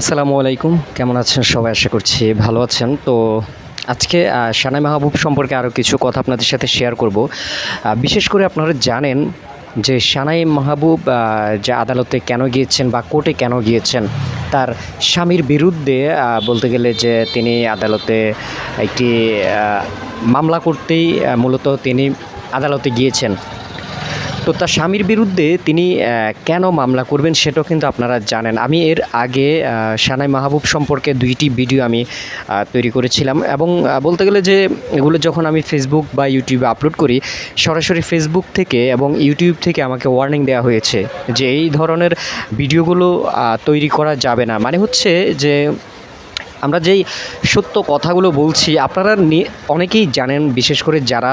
আসসালামু আলাইকুম, কেমন আছেন সবাই? আশা করছি ভালো আছেন। তো আজকে সানাই মাহবুব সম্পর্কে আরও কিছু কথা আপনাদের সাথে শেয়ার করব। বিশেষ করে আপনারা জানেন যে সানাই মাহবুব যে আদালতে কেন গিয়েছেন বা কোর্টে কেন গিয়েছেন, তার স্বামীর বিরুদ্ধে বলতে গেলে যে তিনি আদালতে একটি মামলা করতেই মূলত তিনি আদালতে গিয়েছেন। তো তার স্বামীর বিরুদ্ধে তিনি কেন মামলা করবেন সেটাও কিন্তু আপনারা জানেন। আমি এর আগে সানাই মাহবুব সম্পর্কে ২টি ভিডিও আমি তৈরি করেছিলাম এবং বলতে গেলে যে এগুলো যখন আমি ফেসবুক বা ইউটিউবে আপলোড করি, সরাসরি ফেসবুক থেকে এবং ইউটিউব থেকে আমাকে ওয়ার্নিং দেওয়া হয়েছে যে এই ধরনের ভিডিওগুলো তৈরি করা যাবে না। মানে হচ্ছে যে আমরা যেই সত্য কথাগুলো বলছি আপনারা অনেকেই জানেন, বিশেষ করে যারা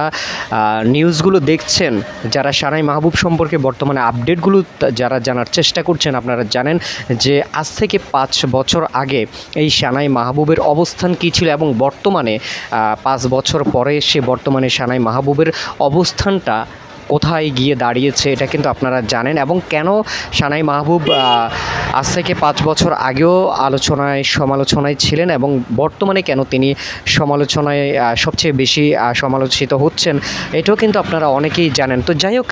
নিউজগুলো দেখছেন, যারা সানাই মাহবুব সম্পর্কে বর্তমানে আপডেটগুলো যারা জানার চেষ্টা করছেন, আপনারা জানেন যে আজ থেকে ৫ বছর আগে এই সানাই মাহবুবের অবস্থান কী ছিল এবং বর্তমানে ৫ বছর পরে সে বর্তমানে সানাই মাহবুবের অবস্থানটা কোথায় গিয়ে দাঁড়িয়েছে এটা কিন্তু আপনারা জানেন। এবং কেন সানাই মাহবুব আজ থেকে ৫ বছর আগেও সমালোচনায় ছিলেন এবং বর্তমানে কেন তিনি সমালোচনায় সবচেয়ে বেশি সমালোচিত হচ্ছেন, এটাও কিন্তু আপনারা অনেকেই জানেন। তো যাই হোক,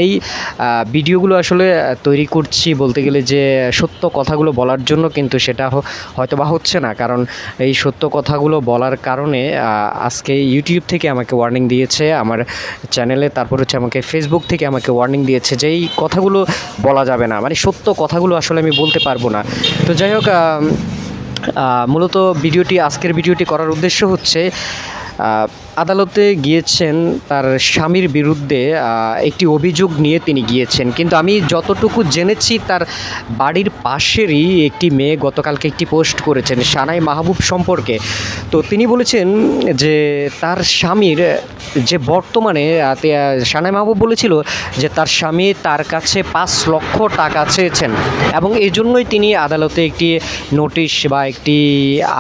এই ভিডিওগুলো আসলে তৈরি করছি বলতে গেলে যে সত্য কথাগুলো বলার জন্য, কিন্তু সেটা হয়তোবা হচ্ছে না, কারণ এই সত্য কথাগুলো বলার কারণে আজকে ইউটিউব থেকে আমাকে ওয়ার্নিং দিয়েছে আমার চ্যানেলে, তারপর হচ্ছে আমাকে ফেসবুক থেকে আমাকে ওয়ার্নিং দিয়েছে যে এই কথাগুলো বলা যাবে না, মানে সত্য কথাগুলো আসলে আমি বলতে পারবো না। তো যাই হোক, মূলত আজকের ভিডিওটি করার উদ্দেশ্য হচ্ছে আদালতে গিয়েছেন তার স্বামীর বিরুদ্ধে একটি অভিযোগ নিয়ে তিনি গিয়েছেন, কিন্তু আমি যতটুকু জেনেছি তার বাড়ির পাশেরই একটি মেয়ে গতকালকে একটি পোস্ট করেছেন সানাই মাহবুব সম্পর্কে। তো তিনি বলেছেন যে তার স্বামীর যে বর্তমানে সানাই মাহবুব বলেছিল যে তার স্বামী তার কাছে ৫ লক্ষ টাকা চেয়েছেন এবং এই জন্যই তিনি আদালতে একটি নোটিশ বা একটি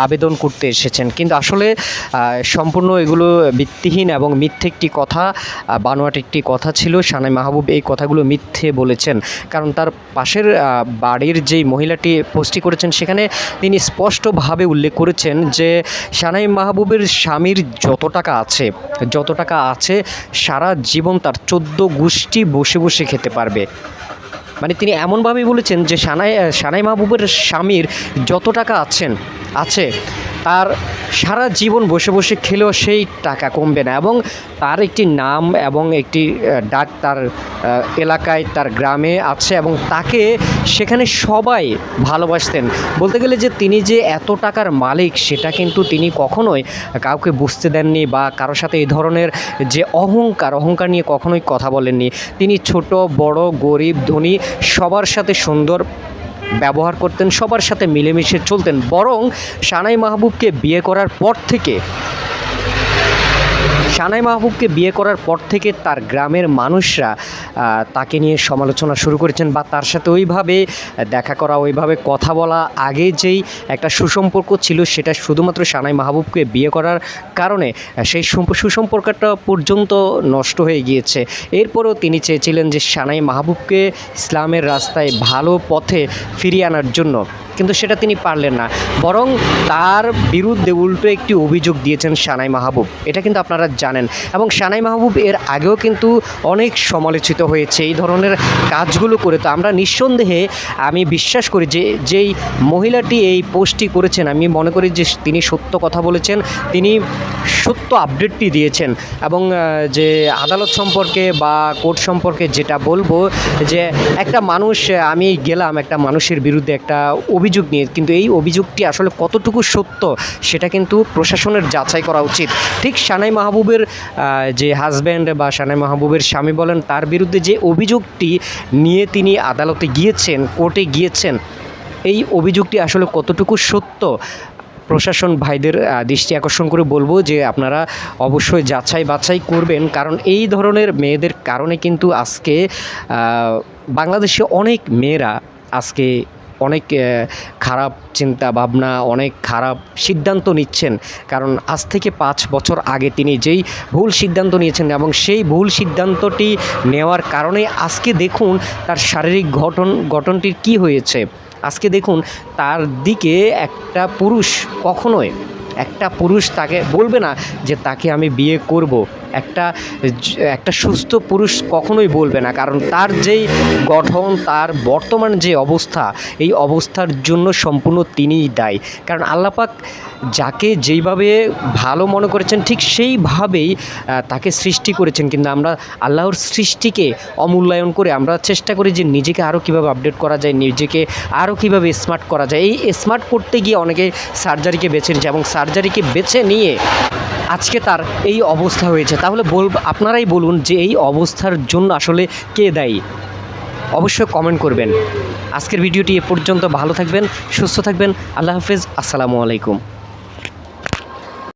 আবেদন করতে এসেছেন। কিন্তু আসলে সম্পূর্ণ এগুলো ভিত্তিহীন এবং মিথ্যে একটি কথা, বানোয়াট একটি কথা ছিল। সানাই মাহবুব এই কথাগুলো মিথ্যে বলেছেন, কারণ তার পাশের বাড়ির যেই মহিলাটি পোস্টটি করেছেন সেখানে তিনি স্পষ্টভাবে উল্লেখ করেছেন যে সানাই মাহবুবের স্বামীর যত টাকা আছে সারা জীবন তার ১৪ গোষ্ঠী বসে বসে খেতে পারবে। মানে তিনি এমনভাবেই বলেছেন যে সানাই মাহবুবের স্বামীর যত টাকা আছে তার সারা জীবন বসে বসে খেলেও সেই টাকা কমবে না, এবং তার একটি নাম এবং একটি ডাক তার এলাকায়, তার গ্রামে আছে এবং তাকে সেখানে সবাই ভালোবাসতেন। বলতে গেলে যে তিনি যে এত টাকার মালিক সেটা কিন্তু তিনি কখনোই কাউকে বুঝতে দেননি বা কারোর সাথে এই ধরনের যে অহংকার নিয়ে কখনোই কথা বলেননি। তিনি ছোট বড় গরিব ধনী সবার সাথে সুন্দর ব্যবহার করতেন, সবার সাথে মিলেমিশে চলতেন। বরং সানাই মাহবুবকে বিয়ে করার পর থেকে তার গ্রামের মানুষরা তাকে নিয়ে সমালোচনা শুরু করেছেন বা তার সাথে ওইভাবে দেখা করা, ওইভাবে কথা বলা, আগে যেই একটা সুসম্পর্ক ছিল সেটা শুধুমাত্র সানাই মাহবুবকে বিয়ে করার কারণে সেই সুসম্পর্কটা পর্যন্ত নষ্ট হয়ে গিয়েছে। এরপরও তিনি চেয়েছিলেন যে সানাই মাহবুবকে ইসলামের রাস্তায় ভালো পথে ফিরিয়ে আনার জন্য, কিন্তু সেটা তিনি পারলেন না। বরং তার বিরুদ্ধে উল্টো একটি অভিযোগ দিয়েছেন সানাই মাহবুব, এটা কিন্তু আপনারা জানেন। এবং সানাই মাহবুব এর আগেও কিন্তু অনেক সমালোচিত হয়েছে এই ধরনের কাজগুলো করে। তো আমরা নিঃসন্দেহে আমি বিশ্বাস করি যে যেই মহিলাটি এই পোস্টটি করেছেন, আমি মনে করি যে তিনি সত্য কথা বলেছেন, তিনি সত্য আপডেটটি দিয়েছেন। এবং যে আদালত সম্পর্কে বা কোর্ট সম্পর্কে যেটা বলবো, যে একটা মানুষ, আমি গেলাম একটা মানুষের বিরুদ্ধে একটা অভিযোগ নিয়ে, কিন্তু এই অভিযোগটি আসলে কতটুকু সত্য সেটা কিন্তু প্রশাসনের যাচাই করা উচিত। ঠিক সানাই মাহবুবের যে হাজব্যান্ড বা সানাই মাহবুবের স্বামী বলেন, তার বিরুদ্ধে যে অভিযোগটি নিয়ে তিনি আদালতে গিয়েছেন, কোর্টে গিয়েছেন, এই অভিযোগটি আসলে কতটুকু সত্য প্রশাসন ভাইদের দৃষ্টি আকর্ষণ করে বলবো যে আপনারা অবশ্যই যাচাই বাছাই করবেন, কারণ এই ধরনের মেয়েদের কারণে কিন্তু আজকে বাংলাদেশে অনেক মেয়েরা আজকে অনেক খারাপ চিন্তা ভাবনা, অনেক খারাপ সিদ্ধান্ত নিচ্ছেন। কারণ আজ থেকে ৫ বছর আগে তিনি যেই ভুল সিদ্ধান্ত নিয়েছেন এবং সেই ভুল সিদ্ধান্তটি নেওয়ার কারণে আজকে দেখুন তার শারীরিক গঠনটির কী হয়েছে। আজকে দেখুন তার দিকে একটা পুরুষ কখনোই একটা পুরুষ তাকে বলবে না যে তাকে আমি বিয়ে করব। একটা সুস্থ পুরুষ কখনোই বলবে না, কারণ তার যেই গঠন, তার বর্তমান যে অবস্থা, এই অবস্থার জন্য সম্পূর্ণ তিনিই দায়ী। কারণ আল্লাহ পাক যাকে যেইভাবে ভালো মনে করেছেন ঠিক সেইভাবেই তাকে সৃষ্টি করেছেন, কিন্তু আমরা আল্লাহর সৃষ্টিকে অমূল্যায়ন করে আমরা চেষ্টা করি যে নিজেকে আরও কীভাবে আপডেট করা যায়, নিজেকে আরও কীভাবে স্মার্ট করা যায়। এই স্মার্ট করতে গিয়ে অনেকে সার্জারিকে বেছে নিচ্ছে এবং সার্জারিকে বেছে নিয়ে আজকে তার এই অবস্থা হয়েছে। তাহলে আপনারাই বলুন যে এই অবস্থার জন্য আসলে কে দায়ী? অবশ্যই কমেন্ট করবেন। আজকের ভিডিওটি এ পর্যন্ত। ভালো থাকবেন, সুস্থ থাকবেন। আল্লাহ হাফেজ, আসসালামু আলাইকুম।